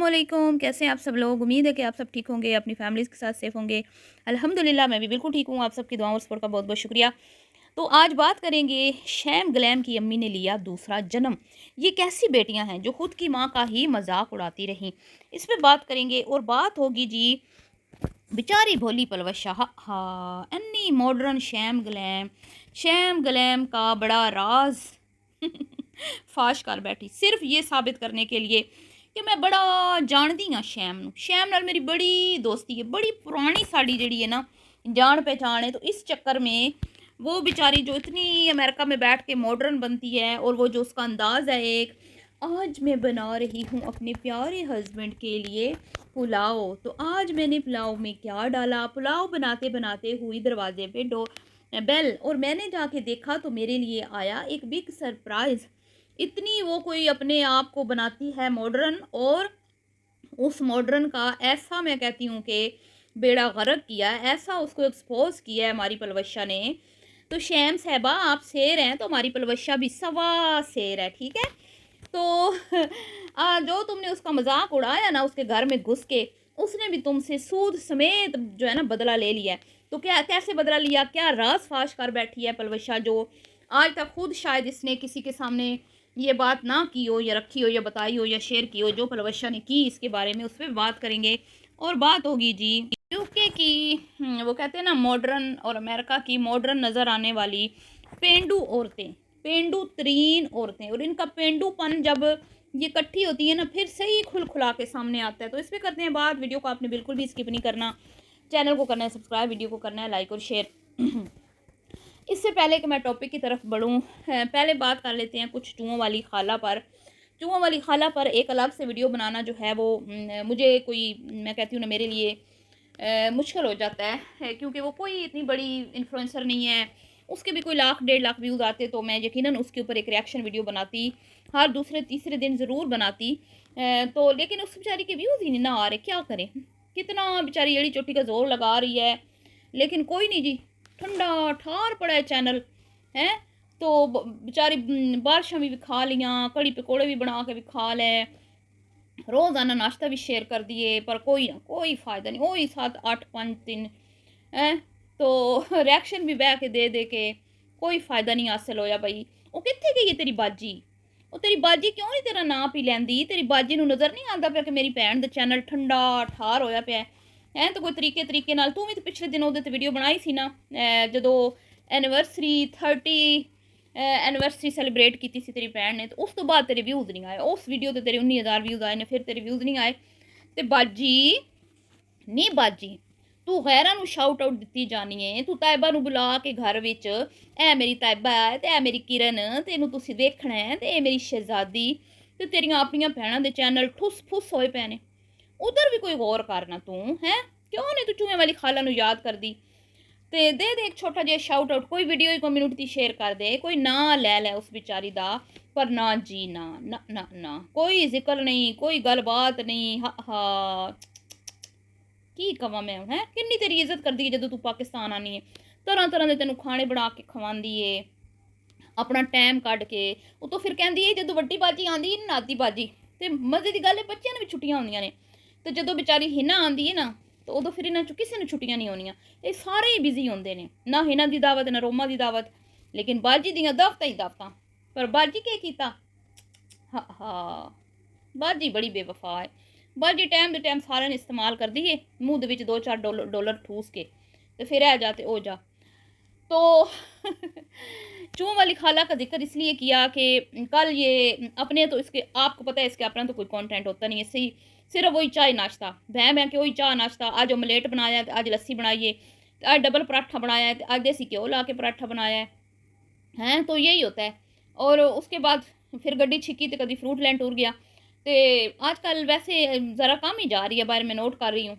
अस्सलामुअलैकुम। कैसे हैं आप सब लोग? उम्मीद है कि आप सब ठीक होंगे, अपनी फैमिलीज़ के साथ सेफ़ होंगे। अल्हम्दुलिल्लाह मैं भी बिल्कुल ठीक हूँ। आप सबकी दुआओं और सपोर्ट का बहुत-बहुत शुक्रिया। तो आज बात करेंगे शैम ग्लैम की अम्मी ने लिया दूसरा जन्म। ये कैसी बेटियां हैं जो खुद की माँ का ही मज़ाक उड़ाती रहीं। इस पे बात करेंगे और बात होगी जी बेचारी भोली पलवशा हा अन्नी मॉडर्न शैम ग्लैम का बड़ा राज फाश कर बैठी सिर्फ ये साबित करने के लिए कि मैं बड़ा जानती हाँ शैम नाल मेरी बड़ी दोस्ती है, बड़ी पुरानी साड़ी जड़ी है ना जान पहचान है। तो इस चक्कर में वो बेचारी जो इतनी अमेरिका में बैठ के मॉडर्न बनती है और वो जो उसका अंदाज है एक, आज मैं बना रही हूँ अपने प्यारे हस्बैंड के लिए पुलाव। तो आज मैंने पुलाव में क्या डाला, पुलाव बनाते बनाते हुई दरवाजे पे बेल और मैंने जाके देखा तो मेरे लिए आया एक बिग सरप्राइज। इतनी वो कोई अपने आप को बनाती है मॉडर्न और उस मॉडर्न का ऐसा मैं कहती हूँ कि बेड़ा गर्क किया, ऐसा उसको एक्सपोज किया है हमारी पलवशा ने। तो शैम साहबा आप शेर हैं तो हमारी पलवशा भी सवा शेर है, ठीक है। तो जो तुमने उसका मजाक उड़ाया ना उसके घर में घुस के, उसने भी तुमसे सूद समेत जो है ना बदला ले लिया है। तो क्या कैसे बदला लिया, क्या राज फाश कर बैठी है पलवशा जो आज तक खुद शायद इसने किसी के सामने ये बात ना की हो या रखी हो या बताई हो या शेयर की हो, जो पलवशा ने की इसके बारे में उस पर बात करेंगे। और बात होगी जी यूके की वो कहते हैं ना मॉडर्न और अमेरिका की मॉडर्न नज़र आने वाली पेंडू औरतें, पेंडू तरीन औरतें, और इनका पेंडूपन जब ये इकट्ठी होती है ना फिर से ही खुल खुला के सामने आता है। तो इस पर करते हैं बात। वीडियो को आपने बिल्कुल भी स्किप नहीं करना, चैनल को करना है सब्सक्राइब, वीडियो को करना है लाइक और शेयर। इससे पहले कि मैं टॉपिक की तरफ बढ़ूँ, पहले बात कर लेते हैं कुछ चूहों वाली खाला पर। चूहों वाली खाला पर एक अलग से वीडियो बनाना जो है वो मुझे कोई मैं कहती हूँ ना मेरे लिए मुश्किल हो जाता है, क्योंकि वो कोई इतनी बड़ी इन्फ्लुएंसर नहीं है। उसके भी कोई लाख 1.5 लाख व्यूज़ आते तो मैं यकीनन उसके ऊपर एक रिएक्शन वीडियो बनाती, हर दूसरे तीसरे दिन ज़रूर बनाती। तो लेकिन उस बेचारी के व्यूज़ ही नहीं ना आ रहे, क्या करें। कितना बेचारी एड़ी चोटी का जोर लगा रही है, लेकिन कोई नहीं जी, ठंडा ठार पड़ा है चैनल है। तो बेचारी बारिशां भी खा लियाँ, कड़ी पकौड़े भी बना के भी खा लें, रोज़ाना नाश्ता भी शेयर कर दिए, पर कोई ना कोई फ़ायदा नहीं। वही 7 8 5 3 हैं। तो रिएक्शन भी बह के दे दे के कोई फ़ायदा नहीं हासिल होया भाई। वो कित्थे गई है तेरी बाजी? वो तेरी बाजी क्यों नहीं तेरा नाम पी लैंदी? तेरी बाजी नूं नज़र नहीं आंदा पिया कि मेरी भैन दा चैनल ठंडा ठार होया पिया है। तो कोई तरीके नाल तू भी तो पिछले दिन ਉਹਦੇ ਤੇ वीडियो बनाई सी ना, ਜਦੋਂ एनिवर्सरी 30 एनिवर्सरी सैलीब्रेट की सी तेरी भैन ने, तो उस तो बाद तेरे व्यूज़ नहीं आए। उस वीडियो ते तेरे 19,000 व्यूज़ आए ने, फिर तेरे व्यूज़ नहीं आए। ते बाजी नी बाजी तू गैरां नूं शाउट आउट दित्ती जानी है। तू तायबा नूं बुला के घर विच, ऐ मेरी तायबा है ते ऐ मेरी किरण, तेनू तुसीं देखना है ते ए मेरी शहजादी, ते तेरियां अपनियां भैणां दे चैनल ठुस फुस होए पे ने। उधर भी कोई गौर करना तू है, क्यों नहीं तू चूहे वाली खाला नूं याद कर दी। ते दे दे एक छोटा जिहा शाउट आउट, कोई वीडियो कम्युनिटी दी शेयर कर दे, कोई ना ले उस बेचारी दा। पर ना जी ना ना ना ना कोई जिक्र नहीं, कोई गलबात नहीं। हा हा की कवां मैं है, किन्नी तेरी इज्जत करदी है जदों तू पाकिस्तान आनी है। तरह तरह के तेनू खाने बना के खवांदी है अपना टाइम कढ के। उतों फिर कहंदी है जदों वड्डी बाजी आंदी है नाती बाजी, ते मजे दी गल है बच्चियां नूं भी छुट्टियां होंदियां ने, तो जदों बेचारी हिना आंदी है ना तो उदों फिर इन्हां चों किसे नूं छुट्टियां नहीं होनियां। ये सारे ही बिजी होंदे ने, ना हिना दी दावत ना रोमा दी दावत, लेकिन बाजी दियां दावतां ही दावतां। पर बाजी केह् कीता? हा हा बाजी बड़ी बेवफा है। बाजी टाइम दे टाइम सारे ने इस्तेमाल कर दी है, मुंह दे विच 2-4 डॉलर ठूस के, तो फिर आ जा ते ओ जा। तो चूहों वाली खाला का जिक्र इसलिए किया कि कल ये अपने तो इसके आपको पता है इसके अपना तो कोई कंटेंट होता नहीं है, सही सिर्फ वही चाय नाश्ता भैं भैं के वही चाह नाश्ता। आज ऑमलेट बनाया है, आज लस्सी बनाई है, आज डबल पराठा बनाया है, आज देसी घ्यो ला के पराठा बनाया है। हैं तो यही होता है। और उसके बाद फिर गड्डी छिकी तो कभी फ्रूट लैंड टूर गया। तो आजकल वैसे ज़रा कम ही जा रही है बाहर, मैं नोट कर रही हूँ।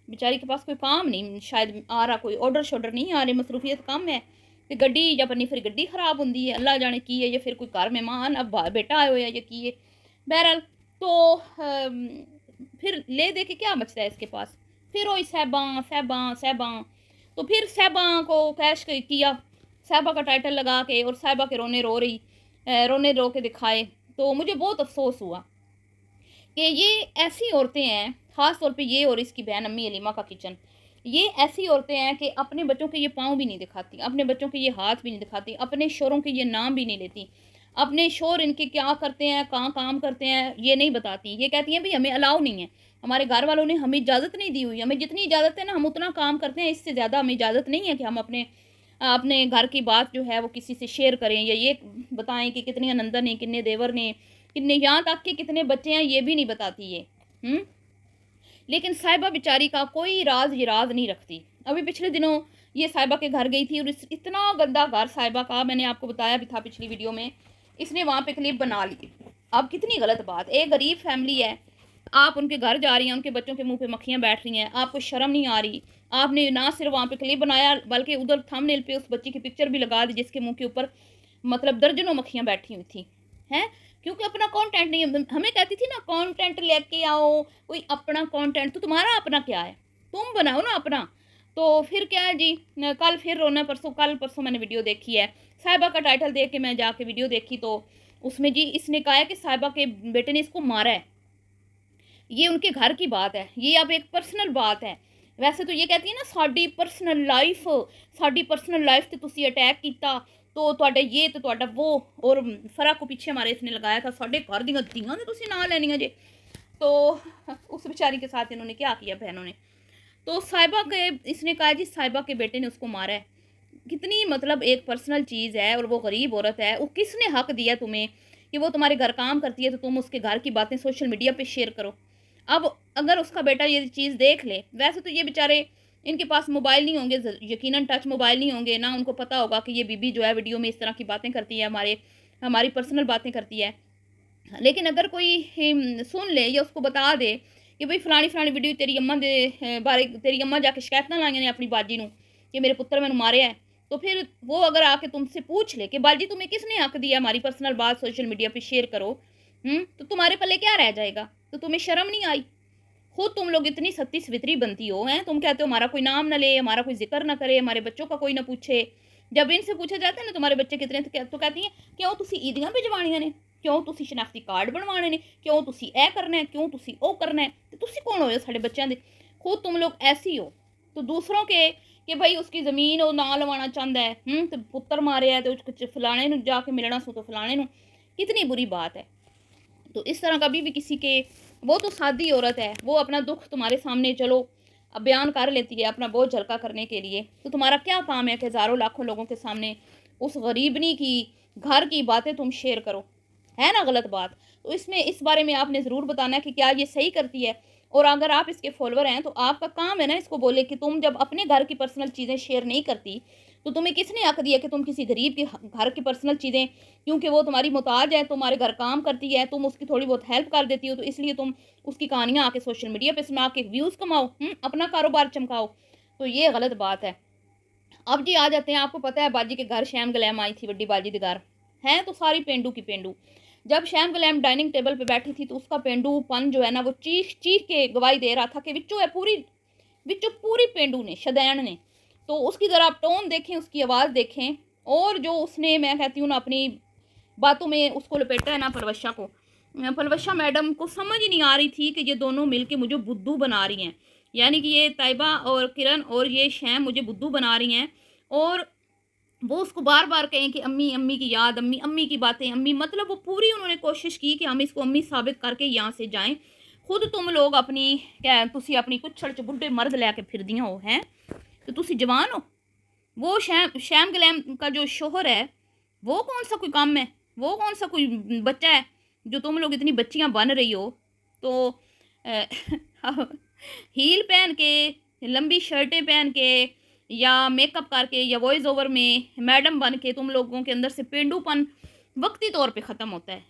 बेचारी के पास कोई काम नहीं शायद आ रहा, कोई ऑर्डर शॉर्डर नहीं आ रही, मसरूफियत कम है। तो गड्डी या पनी फिर गड्डी खराब होंगी है, अल्लाह जाने की है, या फिर कोई घर मेहमान अब बेटा आए हुए या की है। बहरहाल तो फिर ले दे के क्या बचता है इसके पास, फिर वही साहबां साहबां साहबां। तो फिर साहबां को कैश किया, साहबा का टाइटल लगा के, और साहबा के रोने रो रही, रोने रो के दिखाए। तो मुझे बहुत अफसोस हुआ कि ये ऐसी औरतें हैं, ख़ास तौर पे ये और इसकी बहन अम्मी अलीमा का किचन, ये ऐसी औरतें हैं कि अपने बच्चों के ये पाँव भी नहीं दिखाती, अपने बच्चों के ये हाथ भी नहीं दिखाती, अपने शोहरों के ये नाम भी नहीं लेती, अपने शोहर इनके क्या करते हैं, कहाँ काम करते हैं, ये नहीं बताती। ये कहती हैं भई हमें अलाउ नहीं है, हमारे घर वालों ने हमें इजाज़त नहीं दी हुई, हमें जितनी इजाज़त है ना हम उतना काम करते हैं, इससे ज़्यादा हमें इजाज़त नहीं है कि हम अपने घर की बात जो है वो किसी से शेयर करें या ये बताएँ कि कितनी ननंदन ने, कितने देवर ने, कितने, यहाँ तक कि कितने बच्चे हैं ये भी नहीं बताती ये। लेकिन साहिबा बेचारी का कोई राज ये राज नहीं रखती। अभी पिछले दिनों ये साहिबा के घर गई थी और इतना गंदा घर साहिबा का, मैंने आपको बताया भी था पिछली वीडियो में, इसने वहाँ पे क्लिप बना ली। अब कितनी गलत बात, एक गरीब फैमिली है, आप उनके घर जा रही हैं, उनके बच्चों के मुंह पे मक्खियाँ बैठ रही हैं, आपको शर्म नहीं आ रही। आपने ना सिर्फ वहाँ पे क्लिप बनाया बल्कि उधर थंबनेल पे उस बच्ची की पिक्चर भी लगा दी जिसके मुंह के ऊपर मतलब दर्जनों मक्खियाँ बैठी हुई थी, हैं? क्योंकि अपना कंटेंट नहीं है। हमें कहती थी ना कंटेंट लेके आओ, कोई अपना कंटेंट, तो तुम्हारा अपना क्या है? तुम बनाओ ना अपना। तो फिर क्या है जी, कल फिर रोना, कल परसों मैंने वीडियो देखी है, साहिबा का टाइटल देख के मैं जाके वीडियो देखी तो उसमें जी इसने कहा है कि साहिबा के बेटे ने इसको मारा है। ये उनके घर की बात है, ये अब एक पर्सनल बात है। वैसे तो ये कहती है ना साडी पर्सनल लाइफ ते तुसी अटैक किया तो ਤੁਹਾਡਾ ये तो ਤੁਹਾਡਾ वो, और फरा को पीछे हमारे इसने लगाया था साडे घर ਦੀਆਂ ਧੀਆਂ ने तुसी ना लेनियां जे। तो उस बेचारी के साथ इन्होंने क्या किया बहनों ने। तो साहिबा के इसने कहा जी साहिबा के बेटे ने उसको मारा है। कितनी मतलब एक पर्सनल चीज़ है और वो गरीब औरत है, वो किसने हक दिया तुम्हें कि वो तुम्हारे घर काम करती है तो तुम उसके घर की बातें सोशल मीडिया पे शेयर करो। अब अगर उसका बेटा ये चीज़ देख ले, वैसे तो ये बेचारे, इनके पास मोबाइल नहीं होंगे, यकीनन टच मोबाइल नहीं होंगे, ना उनको पता होगा कि ये बीबी जो है वीडियो में इस तरह की बातें करती है, हमारी पर्सनल बातें करती है। लेकिन अगर कोई सुन ले या उसको बता दे कि भाई फलानी फलानी वीडियो तेरी अम्मा दे बारे, तेरी अम्मा जाके शिकायत ना लाइया ने अपनी बाजी नू कि मेरे पुत्र मैंने मारिया है, तो फिर वो अगर आके तुमसे पूछ ले कि बाजी तुम्हें किसने हक दिया हमारी पर्सनल बात सोशल मीडिया पे शेयर करो, तो तुम्हारे पल्ले क्या रह जाएगा? तो तुम्हें शर्म नहीं आई? खुद तुम लोग इतनी सत्ती सवित्री बनती हो, हैं? तुम कहते हो हमारा कोई नाम ना ले, हमारा कोई जिक्र ना करे, हमारे बच्चों का कोई ना पूछे। जब इनसे पूछा जाता है ना तुम्हारे बच्चे कितने, तो कहती हैं क्यों तुसी ईदियां भिजवाणियां ने, क्यों तुसी शनाख्ती कार्ड बनवाने ने, क्यों तुसी ए करना है, क्यों तुसी ओ करना है, तो तुसी कौन हो साढ़े बच्चों के? खुद तुम लोग ऐसी हो तो दूसरों के कि भाई उसकी ज़मीन वो ना लवाना चाहता है, तो पुत्र मारे है तो फलाने नूं जाके मिलना सो तो फलाने नूं, कितनी बुरी बात है। तो इस तरह कभी भी किसी के, वो तो सादी औरत है, वो अपना दुख तुम्हारे सामने चलो अब बयान कर लेती है अपना बोझ हल्का करने के लिए, तो तुम्हारा क्या काम है कि हज़ारों लाखों लोगों के सामने उस गरीबनी की घर की बातें तुम शेयर करो? है ना गलत बात? तो इसमें इस बारे में आपने ज़रूर बताना है कि क्या ये सही करती है, और अगर आप इसके फॉलोअर हैं तो आपका काम है ना इसको बोले कि तुम जब अपने घर की पर्सनल चीज़ें शेयर नहीं करती तो तुम्हें किसने हक दिया कि तुम किसी गरीब के घर की पर्सनल चीज़ें, क्योंकि वो तुम्हारी मोहताज है, तुम्हारे घर काम करती है, तुम उसकी थोड़ी बहुत हेल्प कर देती हो, तो इसलिए तुम उसकी कहानियाँ आके सोशल मीडिया पे सुना के व्यूज़ कमाओ, अपना कारोबार चमकाओ, तो ये गलत बात है। अब जी आ जाते हैं, आपको पता है बाजी के घर शैम गलैम आई थी, बड़ी बाजी के घर है तो सारी पेंडू की पेंडू। जब शैम गलैम डाइनिंग टेबल पे बैठी थी तो उसका पेंडूपन जो है ना वो चीख चीख के गवाही दे रहा था कि विचों पूरी पेंडू ने, शदैन ने। तो उसकी ज़रा आप टोन देखें, उसकी आवाज़ देखें, और जो उसने, मैं कहती हूँ ना, अपनी बातों में उसको लपेटा है ना परवशा को, परवशा मैडम को समझ ही नहीं आ रही थी कि ये दोनों मिलके मुझे बुद्धू बना रही हैं, यानी कि ये ताइबा और किरण और ये शैम मुझे बुद्धू बना रही हैं, और वो उसको बार बार कहें कि अम्मी अम्मी की याद, अम्मी अम्मी की बातें, अम्मी, मतलब वो पूरी उन्होंने कोशिश की कि हम इसको अम्मी साबित करके यहाँ से जाएं। खुद तुम लोग अपनी क्या तुसी अपनी कुछ च बुढ़े मर्द लैके फिर दियाँ हो, हैं तो तुसी जवान हो। वो शैम गलैम का जो शोहर है वो कौन सा कोई काम है, वो कौन सा कोई बच्चा है जो तुम लोग इतनी बच्चियाँ बन रही हो। तो हील पहन के, लंबी शर्टें पहन के, या मेकअप करके, या वॉइस ओवर में मैडम बन के तुम लोगों के अंदर से पेंडूपन वक्ती तौर पे ख़त्म होता है,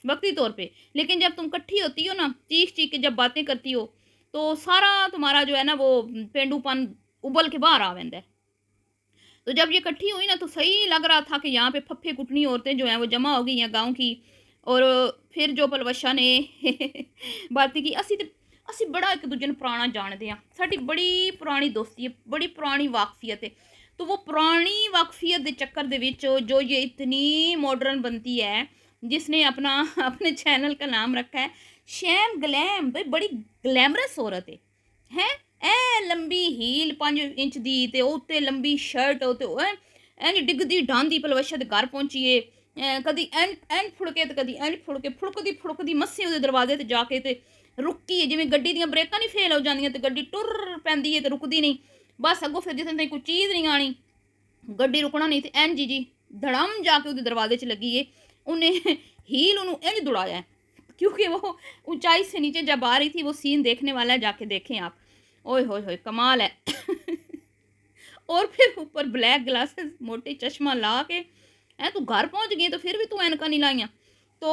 वक्ती तौर पे। लेकिन जब तुम इकट्ठी होती हो ना, चीख चीख के जब बातें करती हो, तो सारा तुम्हारा जो है ना वो पेंडूपन उबल के बाहर आ जाता है। तो जब ये इकट्ठी हुई ना तो सही लग रहा था कि यहाँ पे फफ्फे कुटनी औरतें जो हैं वो जमा हो गई हैं गाँव की। और फिर जो पलवशा ने बातें की, असी बड़ा एक दूजे पुराना जानते हैं, साड़ी बड़ी पुरानी दोस्ती है, बड़ी पुरानी वाकफियत है। तो वो पुरानी वाकफियत के चक्कर दे विच जो ये इतनी मॉडर्न बनती है, जिसने अपना अपने चैनल का नाम रखा है शैम ग्लैम। भाई बड़ी ग्लैमरस औरत है ए लंबी हील 5 इंच दी ते उत्ते लंबी शर्ट ते इंज डिगदी ढांदी पलवशा दे घर पहुंची है। कदी इंज फुड़के ते कदी इंज फुड़के फुड़कदी मस्से ਉਹਦੇ दरवाजे ते जाके ते रुकी है जिवें गड्डी दियां ब्रेकां नहीं फेल हो जांदियां ते गड्डी टुर पैंदी है ते रुकदी नहीं। बस अगों फिर जिथे ताईं कोई चीज़ नहीं आनी गड्डी रुकना नहीं ते इंज जी धड़म जाके ਉਹਦੇ दरवाजे च लगी है। उन्हें हील उन्हें इंज दौड़ाया क्योंकि वो ऊंचाई से नीचे जब आ रही थी। वो सीन देखने वाला है, जाके देखें आप। ओए होए होए कमाल है। और फिर ऊपर ब्लैक ग्लासेस मोटे चश्मा ला के है तू घर पहुंच गई तो फिर भी तू ऐनका नहीं लाइया। तो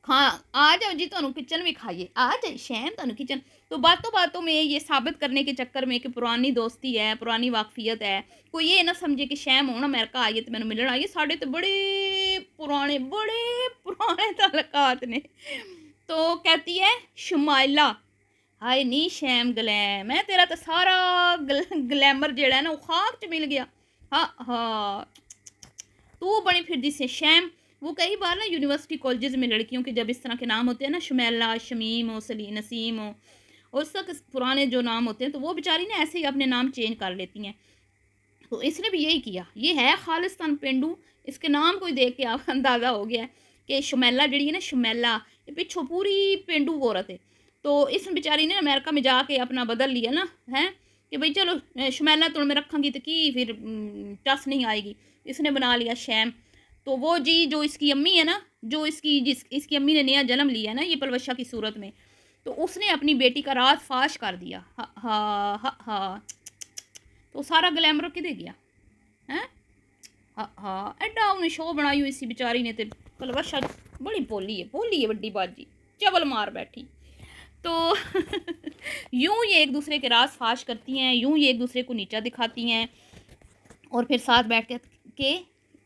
हाँ आ जाओ जी तुहानू किचन भी खाइए आ जाए शैम तुहानू किचन। तो बातों में ये साबित करने के चक्कर में कि पुरानी दोस्ती है पुरानी वाकफियत है। कोई ये ना समझे कि शैम हूँ अमेरिका आई है तो मैंने मिलना आई है। साढ़े तो बड़े पुराने ताल्लुकात ने। तो कहती है शुमाइला हाय नी शैम ग्लैम है तेरा तो सारा ग्लैमर जेड़ा है ना वो खाक च मिल गया। हाँ हाँ तू बनी फिर से शैम। वो कई बार ना यूनिवर्सिटी कॉलेजेस में लड़कियों के जब इस तरह के नाम होते हैं ना शुमैला शमीम हो सली नसीम हो और उस तक पुराने जो नाम होते हैं तो वो बेचारी ना ऐसे ही अपने नाम चेंज कर लेती हैं। तो इसने भी यही किया। ये है खालिस्तान पेंडू। इसके नाम को ही देख के आप अंदाज़ा हो गया है कि शुमैला जड़ी है ना शुमैला ये पिछों पूरी पेंडू औरत है। तो इस बेचारी ने अमेरिका में जाके अपना बदल लिया ना है कि भाई चलो शुमैला तो मैं रखांगी तो की फिर टस नहीं आएगी। इसने बना लिया शैम। तो वो जी जो इसकी अम्मी है ना जो इसकी अम्मी ने नया जन्म लिया है ना ये पलवशा की सूरत में तो उसने अपनी बेटी का राज फाश कर दिया। हा हा हा हा तो सारा ग्लैमर किधे गया हैं। हा हा एडा उन्हें शो बनाई हुई इसी बेचारी ने तो पलवशा बड़ी बोली है बड़ी बाजी चबल मार बैठी। तो यूं ये एक दूसरे के राज फाश करती हैं यूं ये एक दूसरे को नीचा दिखाती हैं और फिर साथ बैठ के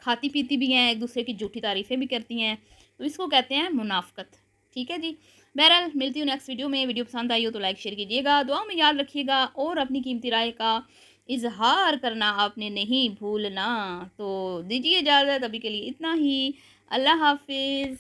खाती पीती भी हैं एक दूसरे की झूठी तारीफ़ें भी करती हैं। तो इसको कहते हैं मुनाफ़कत। ठीक है जी। बहरहाल मिलती हूँ नेक्स्ट वीडियो में। वीडियो पसंद आई हो तो लाइक शेयर कीजिएगा दुआ में याद रखिएगा और अपनी कीमती राय का इजहार करना आपने नहीं भूलना। तो दीजिए इजाज़त अभी के लिए इतना ही। अल्लाह हाफिज़।